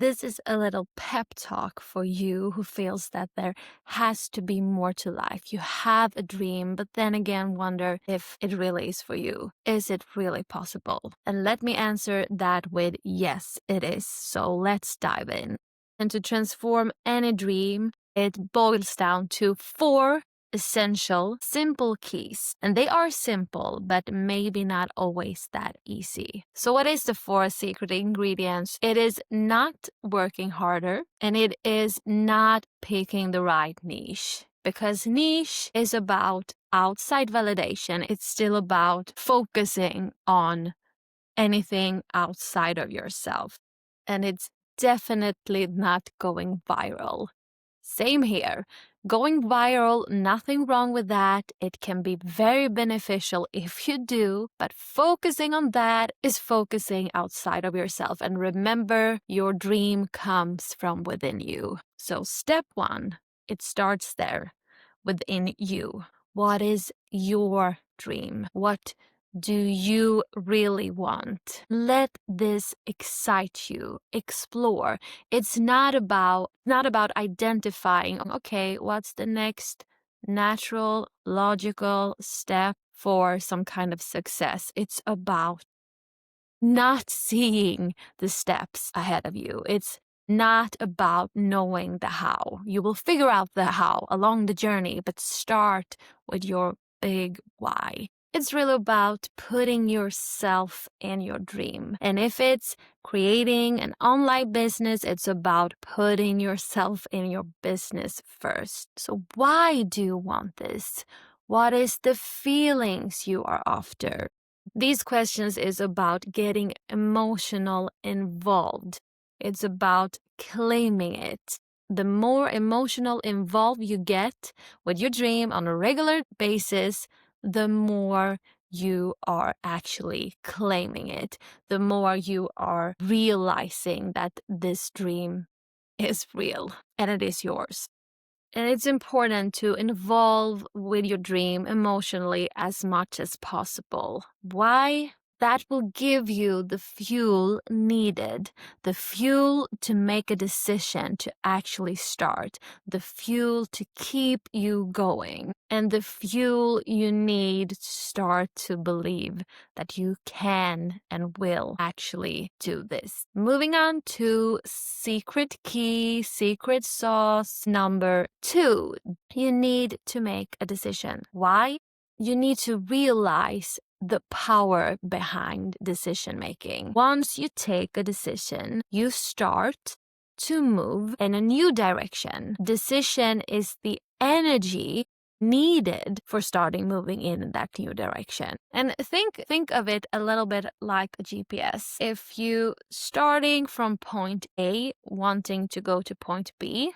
This is a little pep talk for you who feels that there has to be more to life. You have a dream, but then again wonder if it really is for you. Is it really possible? And let me answer that with yes, it is. So let's dive in. And to transform any dream, it boils down to 4 essential, simple keys. And they are simple, but maybe not always that easy. So what is the 4 secret ingredients? It is not working harder, and it is not picking the right niche. Because niche is about outside validation. It's still about focusing on anything outside of yourself. And it's definitely not going viral. Same here. Going viral, nothing wrong with that. It can be very beneficial if you do, but focusing on that is focusing outside of yourself. And remember, your dream comes from within you. So step 1, it starts there, within you. What is your dream? What do you really want? Let this excite you. Explore. It's not about identifying, okay, what's the next natural, logical step for some kind of success. It's about not seeing the steps ahead of you. It's not about knowing the how. You will figure out the how along the journey, but start with your big why. It's really about putting yourself in your dream. And if it's creating an online business, it's about putting yourself in your business first. So why do you want this? What is the feelings you are after? These questions is about getting emotional involved. It's about claiming it. The more emotional involved you get with your dream on a regular basis, the more you are actually claiming it, the more you are realizing that this dream is real and it is yours. And it's important to involve with your dream emotionally as much as possible. Why? That will give you the fuel needed, the fuel to make a decision to actually start, the fuel to keep you going, and the fuel you need to start to believe that you can and will actually do this. Moving on to secret key, secret sauce number 2. You need to make a decision. Why? You need to realize the power behind decision making. Once you take a decision, you start to move in a new direction. Decision is the energy needed for starting moving in that new direction. And think of it a little bit like a GPS. If you starting from point A wanting to go to point B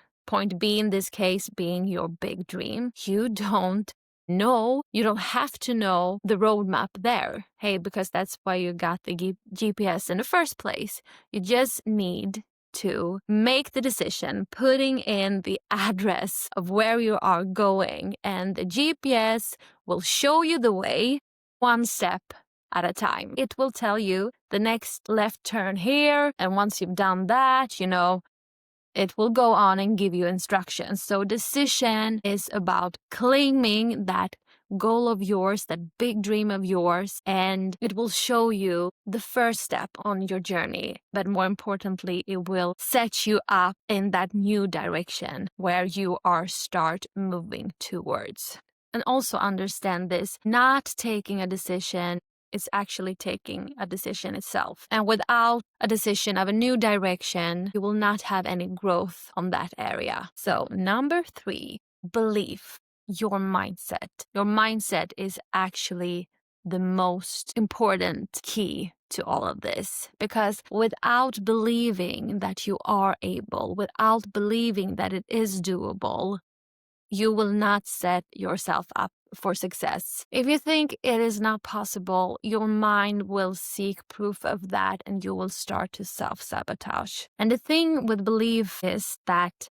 in this case being your big dream, you don't have to know the roadmap there. Hey, because that's why you got the GPS in the first place. You just need to make the decision, putting in the address of where you are going, and the GPS will show you the way one step at a time. It will tell you the next left turn here, and once you've done that, it will go on and give you instructions. So decision is about claiming that goal of yours, that big dream of yours, and it will show you the first step on your journey. But more importantly, it will set you up in that new direction where you are start moving towards. And also understand this, not taking a decision is actually taking a decision itself. And without a decision of a new direction, you will not have any growth on that area. So number 3, belief, your mindset. Your mindset is actually the most important key to all of this, because without believing that you are able, without believing that it is doable, you will not set yourself up for success. If you think it is not possible, your mind will seek proof of that and you will start to self-sabotage. And the thing with belief is that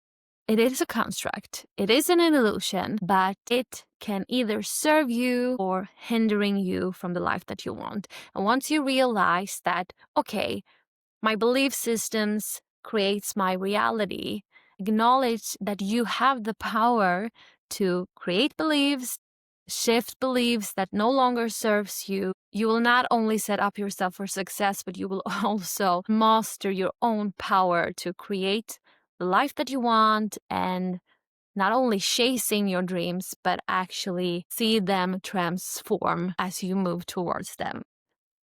it is a construct. It is an illusion, but it can either serve you or hindering you from the life that you want. And once you realize that, okay, my belief systems creates my reality. Acknowledge that you have the power to create beliefs, shift beliefs that no longer serves you. You will not only set up yourself for success, but you will also master your own power to create the life that you want, and not only chasing your dreams, but actually see them transform as you move towards them.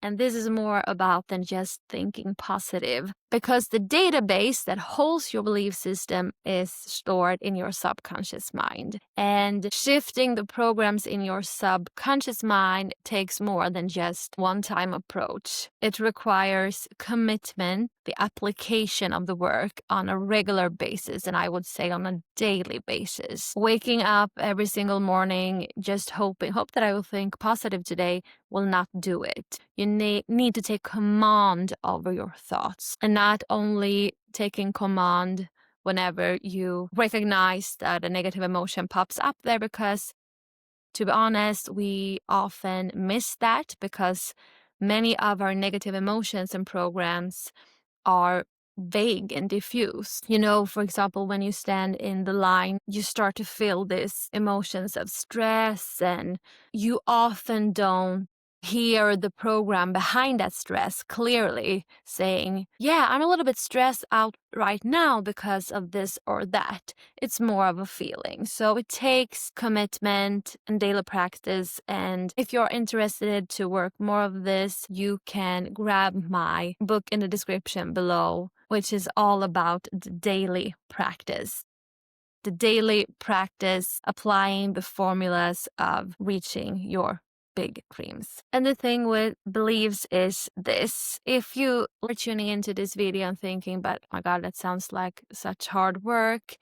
And this is more about than just thinking positive, because the database that holds your belief system is stored in your subconscious mind. And shifting the programs in your subconscious mind takes more than just one-time approach. It requires commitment, the application of the work on a regular basis, and I would say on a daily basis. Waking up every single morning just hope that I will think positive today will not do it. You need to take command over your thoughts, and not only taking command whenever you recognize that a negative emotion pops up there, because to be honest, we often miss that because many of our negative emotions and programs are vague and diffuse. You know, for example, when you stand in the line, you start to feel these emotions of stress, and you often don't hear the program behind that stress clearly saying, yeah, I'm a little bit stressed out right now because of this or that. It's more of a feeling. So it takes commitment and daily practice. And if you're interested to work more of this, you can grab my book in the description below, which is all about the daily practice. The daily practice applying the formulas of reaching your big dreams. And the thing with beliefs is this: if you are tuning into this video and thinking, but oh my God, that sounds like such hard work,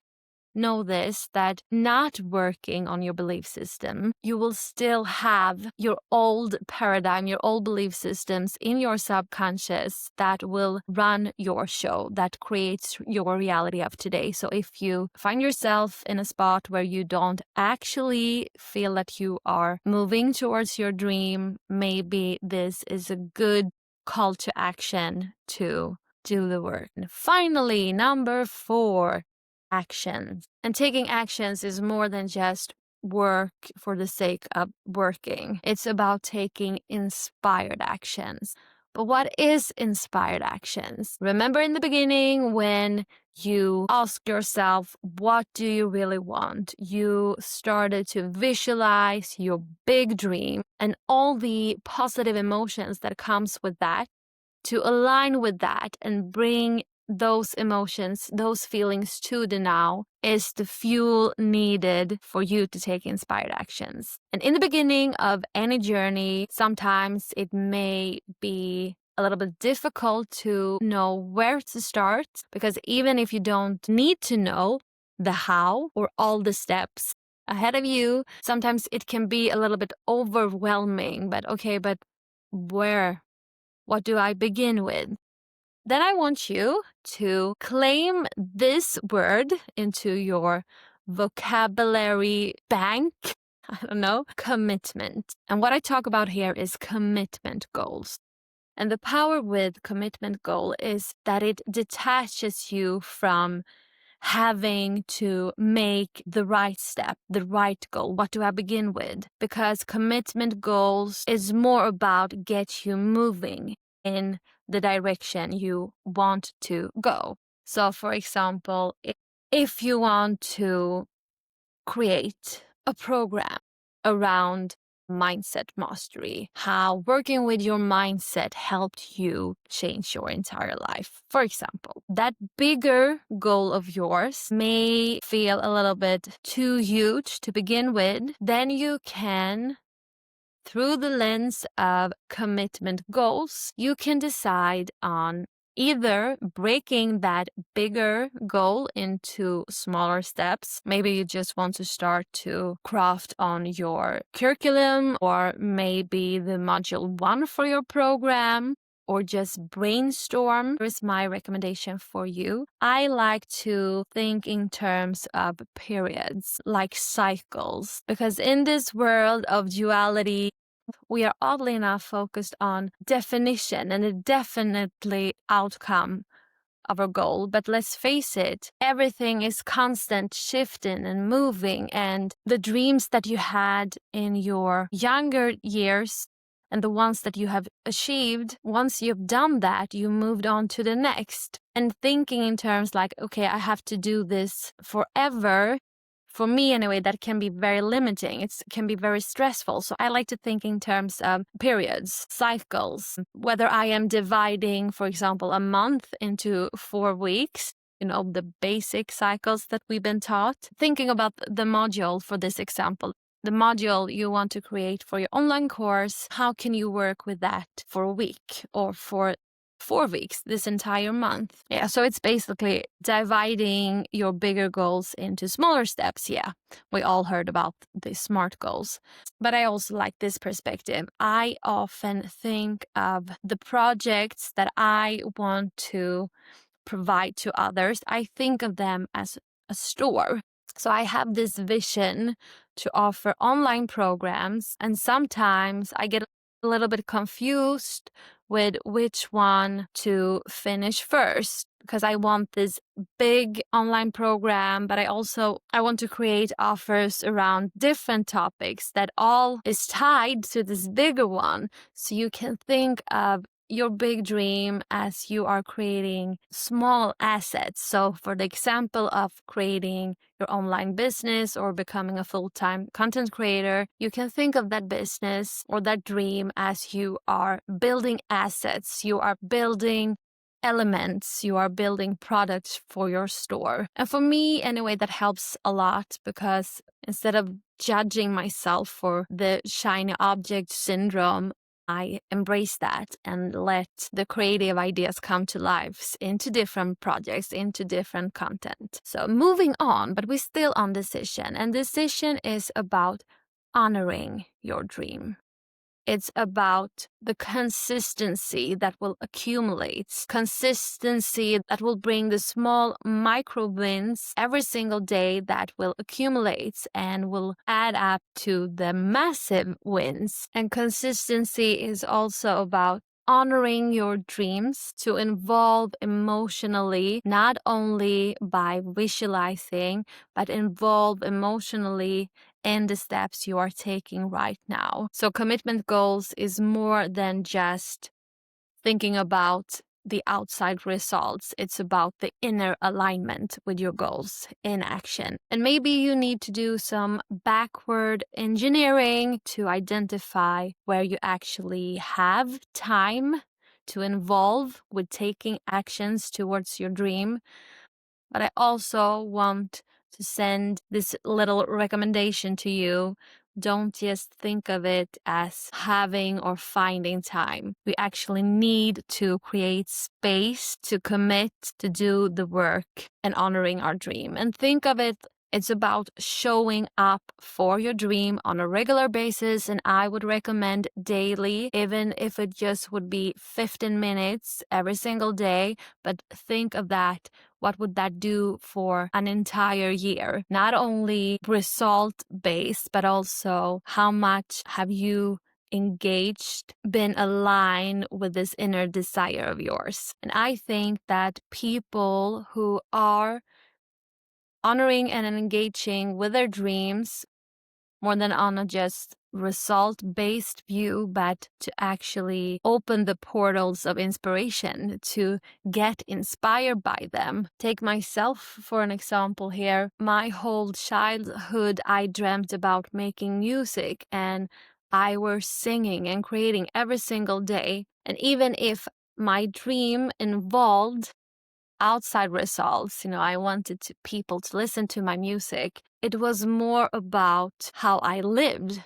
know this, that not working on your belief system, you will still have your old paradigm, your old belief systems in your subconscious that will run your show, that creates your reality of today. So if you find yourself in a spot where you don't actually feel that you are moving towards your dream, maybe this is a good call to action to do the work. And finally, number 4, actions. And taking actions is more than just work for the sake of working. It's about taking inspired actions. But what is inspired actions? Remember in the beginning when you ask yourself, what do you really want? You started to visualize your big dream and all the positive emotions that comes with that, to align with that and bring those emotions, those feelings to the now, is the fuel needed for you to take inspired actions. And in the beginning of any journey, sometimes it may be a little bit difficult to know where to start, because even if you don't need to know the how or all the steps ahead of you, sometimes it can be a little bit overwhelming. But okay, but where? What do I begin with? Then I want you to claim this word into your vocabulary bank. I don't know, commitment. And what I talk about here is commitment goals. And the power with commitment goal is that it detaches you from having to make the right step, the right goal. What do I begin with? Because commitment goals is more about get you moving in the direction you want to go. So for example, if you want to create a program around mindset mastery, how working with your mindset helped you change your entire life, for example, that bigger goal of yours may feel a little bit too huge to begin with. Then you can, through the lens of commitment goals, you can decide on either breaking that bigger goal into smaller steps. Maybe you just want to start to craft on your curriculum, or maybe the module 1 for your program, or just brainstorm. Here's my recommendation for you. I like to think in terms of periods, like cycles, because in this world of duality, we are oddly enough focused on definition and a definitely outcome of our goal. But let's face it, everything is constant shifting and moving, and the dreams that you had in your younger years and the ones that you have achieved, once you've done that, you moved on to the next. And thinking in terms like, okay, I have to do this forever, for me anyway, that can be very limiting. It can be very stressful. So I like to think in terms of periods, cycles, whether I am dividing, for example, a month into 4 weeks, the basic cycles that we've been taught. Thinking about the module for this example, the module you want to create for your online course, how can you work with that for a week or for 4 weeks, this entire month? Yeah, so it's basically dividing your bigger goals into smaller steps. Yeah, we all heard about the SMART goals. But I also like this perspective. I often think of the projects that I want to provide to others. I think of them as a store. So I have this vision to offer online programs, and sometimes I get a little bit confused with which one to finish first, because I want this big online program, but I want to create offers around different topics that all is tied to this bigger one. So you can think of your big dream as you are creating small assets. So for the example of creating your online business or becoming a full-time content creator, you can think of that business or that dream as you are building assets, you are building elements, you are building products for your store. And for me, anyway, that helps a lot, because instead of judging myself for the shiny object syndrome, I embrace that and let the creative ideas come to life into different projects, into different content. So moving on, but we're still on decision. And decision is about honoring your dream. It's about the consistency that will accumulate, consistency that will bring the small micro wins every single day that will accumulate and will add up to the massive wins. And consistency is also about honoring your dreams, to involve emotionally, not only by visualizing, but involve emotionally in the steps you are taking right now. So commitment goals is more than just thinking about the outside results. It's about the inner alignment with your goals in action. And maybe you need to do some backward engineering to identify where you actually have time to involve with taking actions towards your dream. But I also want to send this little recommendation to you. Don't just think of it as having or finding time. We actually need to create space to commit to do the work and honoring our dream. And think of it, it's about showing up for your dream on a regular basis. And I would recommend daily, even if it just would be 15 minutes every single day. But think of that. What would that do for an entire year? Not only result-based, but also how much have you engaged, been aligned with this inner desire of yours? And I think that people who are honoring and engaging with their dreams more than on a just result-based view, but to actually open the portals of inspiration, to get inspired by them. Take myself for an example here. My whole childhood, I dreamt about making music, and I was singing and creating every single day. And even if my dream involved outside results, I wanted people to listen to my music, it was more about how I lived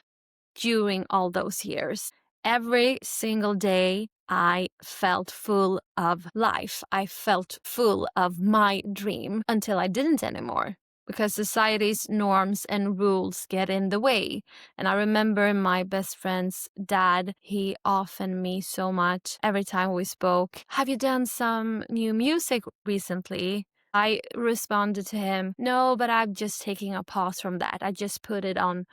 during all those years. Every single day, I felt full of life. I felt full of my dream until I didn't anymore, because society's norms and rules get in the way. And I remember my best friend's dad, he often me so much every time we spoke, "Have you done some new music recently?" I responded to him, "No, but I'm just taking a pause from that. I just put it on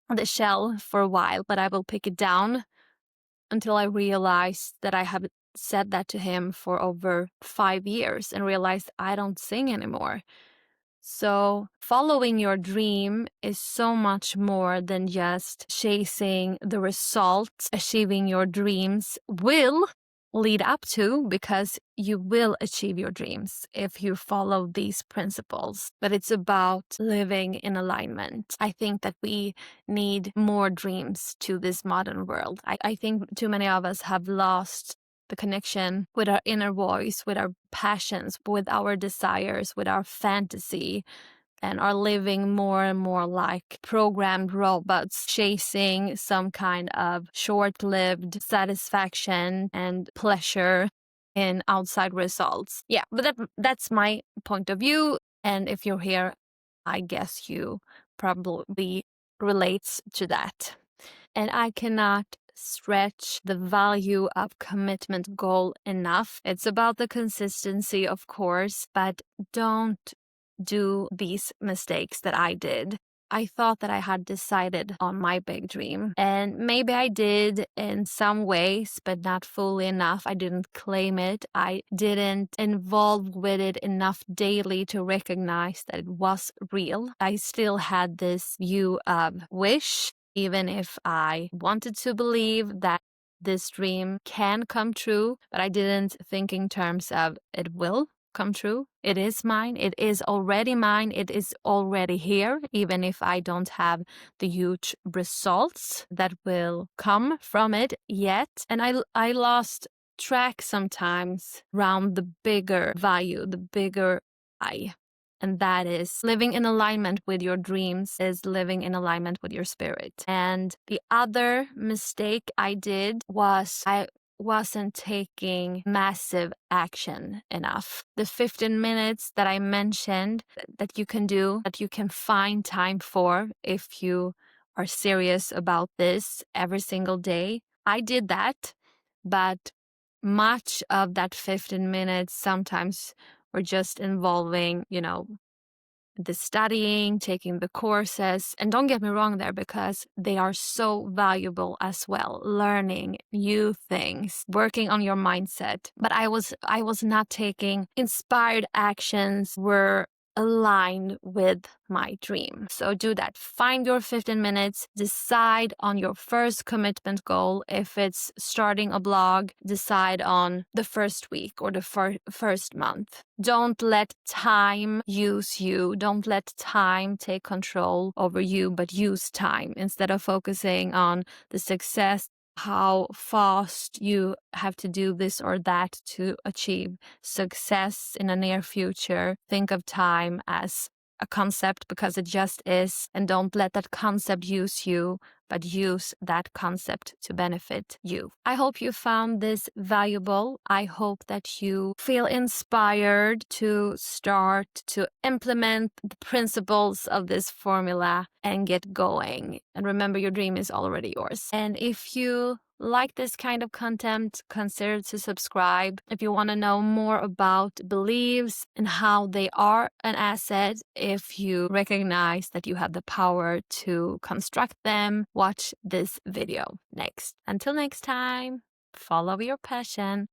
the shelf for a while, but I will pick it down until I realize that I have said that to him for over 5 years and realized I don't sing anymore. So, following your dream is so much more than just chasing the results. Achieving your dreams will lead up to, because you will achieve your dreams if you follow these principles. But it's about living in alignment. I think that we need more dreams to this modern world. I think too many of us have lost the connection with our inner voice, with our passions, with our desires, with our fantasy, and are living more and more like programmed robots, chasing some kind of short-lived satisfaction and pleasure in outside results. Yeah, but that's my point of view. And if you're here, I guess you probably relates to that. And I cannot stretch the value of commitment goal enough. It's about the consistency, of course, but don't do these mistakes that I did. I thought that I had decided on my big dream, and maybe I did in some ways, but not fully enough. I didn't claim it. I didn't involve with it enough daily to recognize that it was real. I still had this view of wish, even if I wanted to believe that this dream can come true, but I didn't think in terms of it will come true. It is mine. It is already mine. It is already here, even if I don't have the huge results that will come from it yet. And I lost track sometimes around the bigger value, the bigger I. And that is living in alignment with your dreams, is living in alignment with your spirit. And the other mistake I did was I wasn't taking massive action enough. The 15 minutes that I mentioned that you can do, that you can find time for if you are serious about this every single day. I did that, but much of that 15 minutes sometimes were just involving, the studying, taking the courses. And don't get me wrong there, because they are so valuable as well. Learning new things, working on your mindset. But I was not taking inspired actions were aligned with my dream. So do that. Find your 15 minutes, decide on your first commitment goal. If it's starting a blog, decide on the first week or the first month. Don't let time use you. Don't let time take control over you, but use time instead of focusing on the success, how fast you have to do this or that to achieve success in the near future. Think of time as a concept, because it just is, and don't let that concept use you, but use that concept to benefit you. I hope you found this valuable. I hope that you feel inspired to start to implement the principles of this formula and get going. And remember, your dream is already yours. And if you like this kind of content, consider to subscribe. If you want to know more about beliefs and how they are an asset, if you recognize that you have the power to construct them, watch this video next. Until next time, follow your passion.